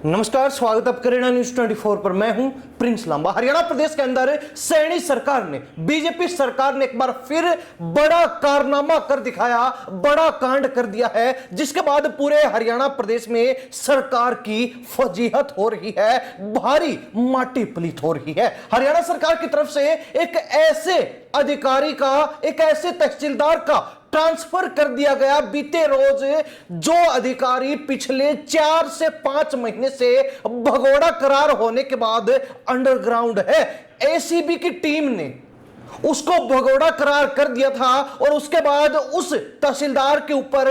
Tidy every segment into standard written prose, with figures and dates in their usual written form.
नमस्कार, स्वागत है करेना न्यूज 24 पर। मैं हूं प्रिंस लांबा। हरियाणा प्रदेश के अंदर सैनी सरकार ने, बीजेपी सरकार ने एक बार फिर बड़ा कारनामा कर दिखाया, बड़ा कांड कर दिया है, जिसके बाद पूरे हरियाणा प्रदेश में सरकार की फजीहत हो रही है, भारी माटी पलीत हो रही है। हरियाणा सरकार की तरफ से एक ऐसे अधिकारी का, एक ऐसे तहसीलदार का ट्रांसफर कर दिया गया बीते रोज, जो अधिकारी पिछले 4 से 5 महीने से भगोड़ा करार होने के बाद अंडरग्राउंड है। एसीबी की टीम ने उसको भगोड़ा करार कर दिया था और उसके बाद उस तहसीलदार के ऊपर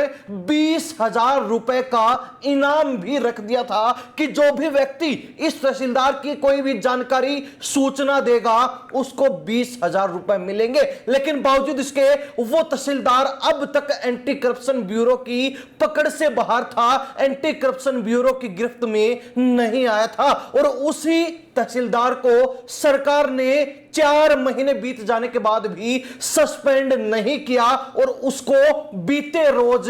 20,000 रुपए का इनाम भी रख दिया था कि जो भी व्यक्ति इस तहसीलदार की कोई भी जानकारी, सूचना देगा, उसको 20,000 रुपए मिलेंगे। लेकिन बावजूद इसके वो तहसीलदार अब तक एंटी करप्शन ब्यूरो की पकड़ से बाहर था, एंटी करप्शन ब्यूरो की गिरफ्त में नहीं आया था और उसी तहसीलदार को सरकार ने 4 महीने बीत जाने के बाद भी सस्पेंड नहीं किया और उसको बीते रोज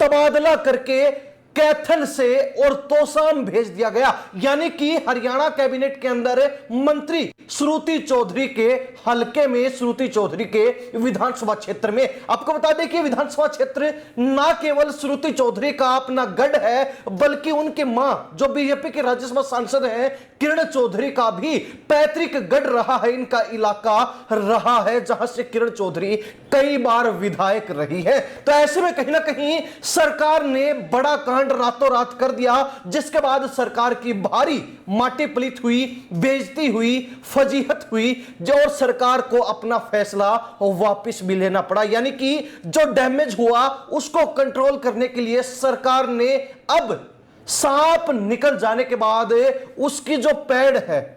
तबादला करके कैथल से और तोसाम भेज दिया गया। यानी कि हरियाणा कैबिनेट के अंदर मंत्री श्रुति चौधरी के हलके में, श्रुति चौधरी के विधानसभा क्षेत्र में, आपको बता दें कि विधानसभा क्षेत्र ना केवल श्रुति चौधरी का अपना गढ़ है, बल्कि उनकी मां जो बीजेपी के राज्यसभा सांसद हैं किरण चौधरी का भी पैतृक गढ़ रहा है, इनका इलाका रहा है, जहां से किरण चौधरी कई बार विधायक रही है। तो ऐसे में कहीं ना कहीं सरकार ने बड़ा कांड रातों रात कर दिया, जिसके बाद सरकार की भारी माटी पलीत हुई, बेइज्जती हुई, फजीहत हुई, जो और सरकार को अपना फैसला वापस भी लेना पड़ा। यानी कि जो डैमेज हुआ उसको कंट्रोल करने के लिए सरकार ने अब सांप निकल जाने के बाद उसकी जो पैड़ है,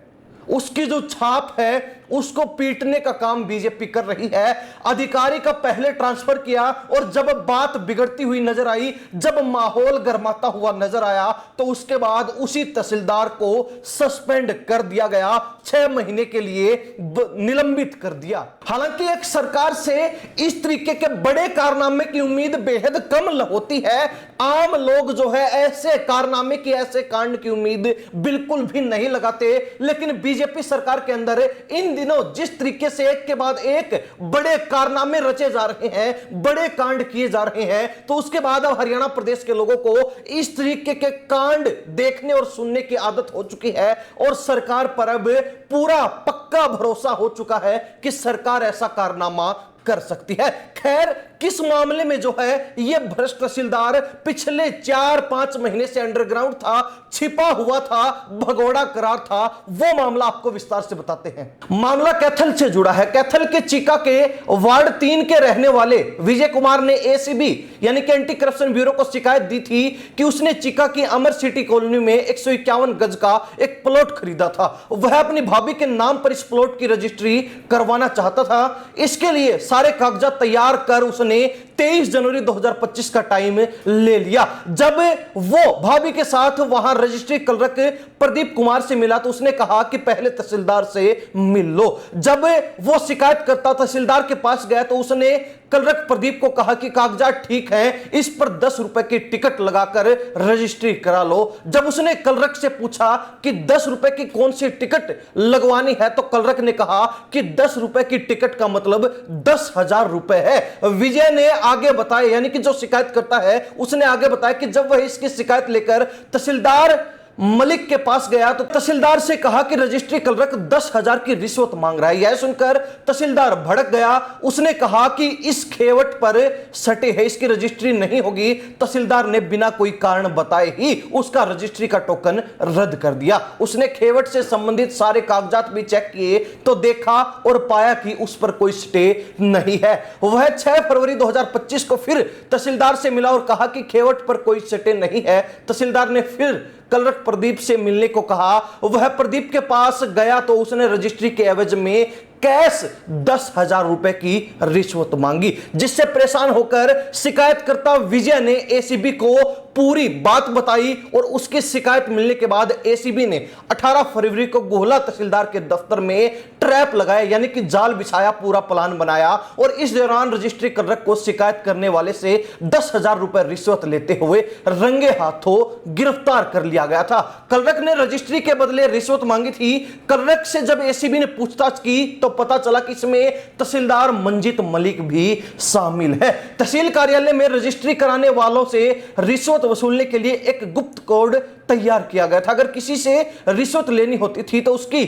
उसकी जो छाप है, उसको पीटने का काम बीजेपी कर रही है। अधिकारी का पहले ट्रांसफर किया और जब बात बिगड़ती हुई नजर आई, जब माहौल गर्माता हुआ नजर आया, तो उसके बाद उसी तहसीलदार को सस्पेंड कर दिया गया, 6 महीने के लिए निलंबित कर दिया। हालांकि एक सरकार से इस तरीके के बड़े कारनामे की उम्मीद बेहद कम होती है। आम लोग जो है ऐसे कारनामे की, ऐसे कांड की उम्मीद बिल्कुल भी नहीं लगाते। लेकिन बीजेपी सरकार के अंदर इन दिनों जिस तरीके से एक के बाद एक बड़े कारनामे रचे जा रहे हैं, बड़े कांड किए जा रहे हैं, तो उसके बाद अब हरियाणा प्रदेश के लोगों को इस तरीके के कांड देखने और सुनने की आदत हो चुकी है और सरकार पर अब पूरा पक्का भरोसा हो चुका है कि सरकार ऐसा कारनामा कर सकती है। खैर, किस मामले में जो है यह भ्रष्ट तहसीलदार पिछले 4-5 महीने से अंडरग्राउंड था, छिपा हुआ था, भगोड़ा करार था, वो मामला आपको विस्तार से बताते हैं। मामला कैथल से जुड़ा है। कैथल के चीका के वार्ड 3 के रहने वाले विजय कुमार ने एसीबी यानी कि एंटी करप्शन ब्यूरो को शिकायत दी थी कि उसने चीका की अमर सिटी कॉलोनी में 151 गज का एक प्लॉट खरीदा था। वह अपनी भाभी के नाम पर इस प्लॉट की रजिस्ट्री करवाना चाहता था। इसके लिए सारे कागजात तैयार कर उसने 23 जनवरी 2025 का टाइम ले लिया। जब वो भाभी के साथ वहां रजिस्ट्री क्लर्क प्रदीप कुमार से मिला तो उसने कहा कि पहले तहसीलदार से मिल लो। जब वो शिकायत करता तहसीलदार के पास गया तो उसने क्लर्क प्रदीप को कहा कि कागजात ठीक है, इस पर 10 रुपए की टिकट लगाकर रजिस्ट्री करा लो। जब उसने क्लर्क से पूछा कि 10 रुपए की कौन सी टिकट लगवानी है, तो क्लर्क ने कहा कि 10 रुपए की टिकट का मतलब 10,000 रुपए है। विजय ने आगे बताया, यानी कि जो शिकायत करता है उसने आगे बताया कि जब वह इसकी शिकायत लेकर तहसीलदार मलिक के पास गया तो तहसीलदार से कहा कि रजिस्ट्री क्लर्क 10,000 की रिश्वत मांग रहा है। यह सुनकर तहसीलदार भड़क गया। उसने कहा कि इस खेवट पर सटे है, इसकी रजिस्ट्री नहीं होगी। तहसीलदार ने बिना कोई कारण बताए ही उसका रजिस्ट्री का टोकन रद्द कर दिया। उसने खेवट से संबंधित सारे कागजात भी चेक किए तो देखा और पाया कि उस पर कोई स्टे नहीं है। वह 6 फरवरी 2025 को फिर तहसीलदार से मिला और कहा कि खेवट पर कोई स्टे नहीं है। तहसीलदार ने फिर क्लर्क प्रदीप से मिलने को कहा। वह प्रदीप के पास गया तो उसने रजिस्ट्री के एवज में कैश 10,000 रुपए की रिश्वत मांगी, जिससे परेशान होकर शिकायतकर्ता विजय ने एसीबी को पूरी बात बताई और उसकी शिकायत मिलने के बाद एसीबी ने 18 फरवरी को गोहला तहसीलदार के दफ्तर में ट्रैप लगाया, यानी कि जाल बिछाया, पूरा प्लान बनाया और इस दौरान रजिस्ट्री क्लर्क को शिकायत करने वाले से 10,000 रुपए रिश्वत लेते हुए रंगे हाथों गिरफ्तार कर लिया गया था। क्लर्क ने रजिस्ट्री के बदले रिश्वत मांगी थी। क्लर्क से जब एसीबी ने पूछताछ की तो पता चला कि इसमें तहसीलदार मंजीत मलिक भी शामिल है। तहसील कार्यालय में रजिस्ट्री कराने वालों से रिश्वत वसूलने के लिए एक गुप्त कोड तैयार किया गया था। अगर किसी से रिश्वत लेनी होती थी तो उसकी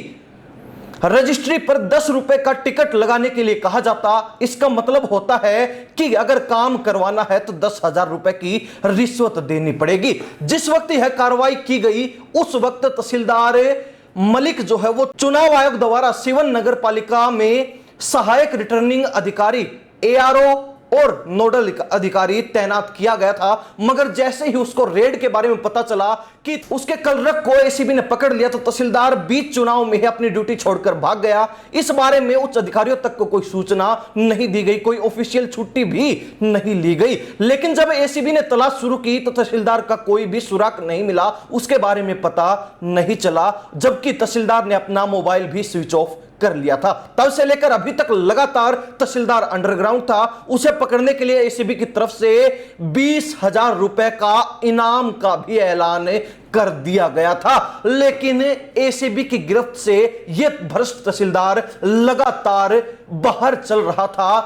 रजिस्ट्री पर 10 रुपए का टिकट लगाने के लिए कहा जाता। इसका मतलब होता है कि अगर काम करवाना है तो 10,000 रुपए की रिश्वत देनी पड़ेगी। जिस वक्त यह कार्रवाई की गई उस वक्त तहसीलदार मलिक जो है वो चुनाव आयोग द्वारा सिवन नगर पालिका में सहायक रिटर्निंग अधिकारी एआरओ और नोडल अधिकारी तैनात किया गया था। मगर जैसे ही उसको रेड के बारे में पता चला कि उसके क्लर्क को एसीबी ने पकड़ लिया तो तहसीलदार बीच चुनाव में ही अपनी ड्यूटी छोड़कर भाग गया। इस बारे में उच्च अधिकारियों तक को कोई सूचना नहीं दी गई, कोई ऑफिशियल छुट्टी भी नहीं ली गई। लेकिन जब एसीबी ने तलाश शुरू की तो तहसीलदार का कोई भी सुराग नहीं मिला, उसके बारे में पता नहीं चला, जबकि तहसीलदार ने अपना मोबाइल भी स्विच ऑफ कर लिया था। तब से लेकर अभी तक लगातार तहसीलदार अंडरग्राउंड था। उसे पकड़ने के लिए एसीबी की तरफ से 20,000 रुपए का इनाम का भी ऐलान कर दिया गया था। लेकिन एसीबी की गिरफ्त से यह भ्रष्ट तहसीलदार लगातार बाहर चल रहा था,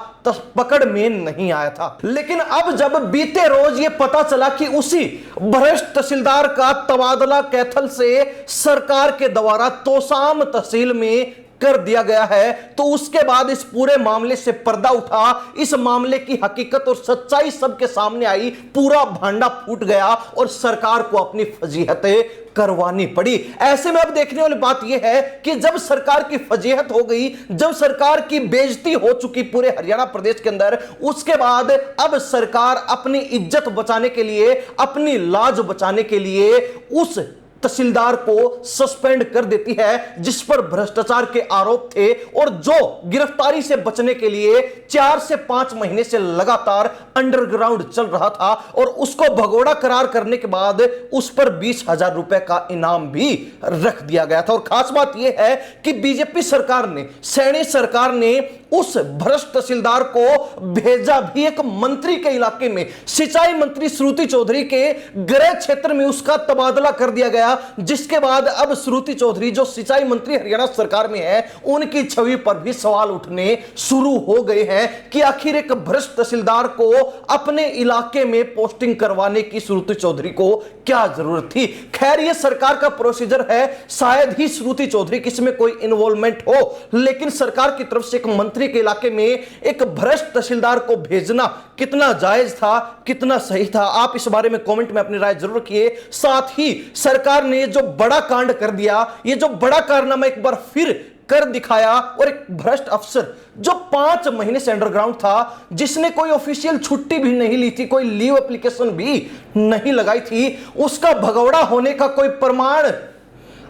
पकड़ में नहीं आया था। लेकिन अब जब बीते रोज यह पता चला कि उसी भ्रष्ट तहसीलदार का तबादला कैथल से सरकार के द्वारा तोसाम तहसील में कर दिया गया है तो उसके बाद इस पूरे मामले से पर्दा उठा। इस मामले की हकीकत और सच्चाई सबके सामने आई, पूरा भांडा फूट गया और सरकार को अपनी फजीहतें करवानी पड़ी। ऐसे में अब देखने वाली बात यह है कि जब सरकार की फजीहत हो गई, जब सरकार की बेइज्जती हो चुकी पूरे हरियाणा प्रदेश के अंदर, उसके बाद अब सरकार अपनी इज्जत बचाने के लिए, अपनी लाज बचाने के लिए उस तहसीलदार को सस्पेंड कर देती है जिस पर भ्रष्टाचार के आरोप थे और जो गिरफ्तारी से बचने के लिए 4 से 5 महीने से लगातार अंडरग्राउंड चल रहा था और उसको भगोड़ा करार करने के बाद उस पर 20,000 रुपए का इनाम भी रख दिया गया था। और खास बात यह है कि बीजेपी सरकार ने, सैनी सरकार ने उस भ्रष्ट तहसीलदार को भेजा भी एक मंत्री के इलाके में। सिंचाई मंत्री श्रुति चौधरी के गृह क्षेत्र में उसका तबादला कर दिया गया, जिसके बाद अब श्रुति चौधरी जो सिंचाई मंत्री हरियाणा सरकार में है, उनकी छवि पर भी सवाल उठने शुरू हो गए हैं कि आखिर एक भ्रष्ट तहसीलदार को अपने इलाके में पोस्टिंग करवाने की श्रुति चौधरी को क्या जरूरत थी। खैर यह सरकार का प्रोसीजर है, शायद ही श्रुति चौधरी की इसमें कोई इन्वॉल्वमेंट हो, लेकिन सरकार की तरफ से एक मंत्री के इलाके में एक भ्रष्ट तहसीलदार को भेजना कितना जायज था, कितना सही था, आप इस बारे में कमेंट में अपनी राय जरूर रखिए। साथ ही सरकार ने जो बड़ा कांड कर दिया, ये जो बड़ा कारनामा एक बार फिर कर दिखाया और एक भ्रष्ट अफसर जो 5 महीने से अंडरग्राउंड था, जिसने कोई ऑफिशियल छुट्टी भी नहीं ली थी, कोई लीव एप्लीकेशन भी नहीं लगाई थी, उसका भगौड़ा होने का कोई प्रमाण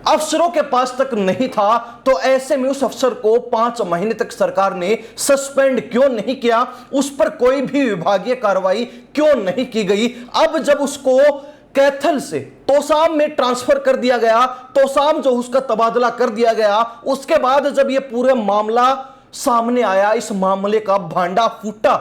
अफसरों के पास तक नहीं था, तो ऐसे में उस अफसर को 5 महीने तक सरकार ने सस्पेंड क्यों नहीं किया, उस पर कोई भी विभागीय कार्रवाई क्यों नहीं की गई। अब जब उसको कैथल से तोसाम में ट्रांसफर कर दिया गया, तोसाम जो उसका तबादला कर दिया गया, उसके बाद जब यह पूरा मामला सामने आया, इस मामले का भांडा फूटा,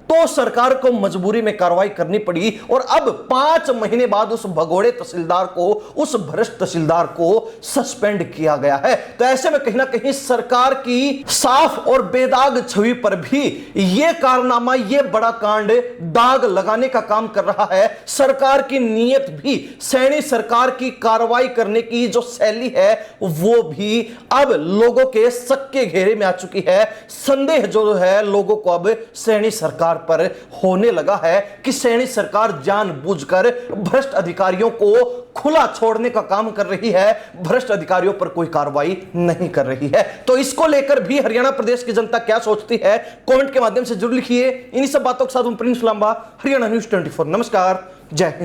तो सरकार को मजबूरी में कार्रवाई करनी पड़ी और अब 5 महीने बाद उस भगोड़े तहसीलदार को, उस भ्रष्ट तहसीलदार को सस्पेंड किया गया है। तो ऐसे में कहीं ना कहीं सरकार की साफ और बेदाग छवि पर भी यह कारनामा, यह बड़ा कांड दाग लगाने का काम कर रहा है। सरकार की नीयत भी, सैनी सरकार की कार्रवाई करने की जो शैली है वो भी अब लोगों के शक के घेरे में आ चुकी है। संदेह जो है लोगों को अब सैनी सरकार पर होने लगा है कि सैनी सरकार जानबूझकर भ्रष्ट अधिकारियों को खुला छोड़ने का काम कर रही है, भ्रष्ट अधिकारियों पर कोई कार्रवाई नहीं कर रही है। तो इसको लेकर भी हरियाणा प्रदेश की जनता क्या सोचती है, कमेंट के माध्यम से जरूर लिखिए। इन्हीं सब बातों के साथ प्रिंस लांबा, हरियाणा न्यूज़ 24। नमस्कार, जय हिंद।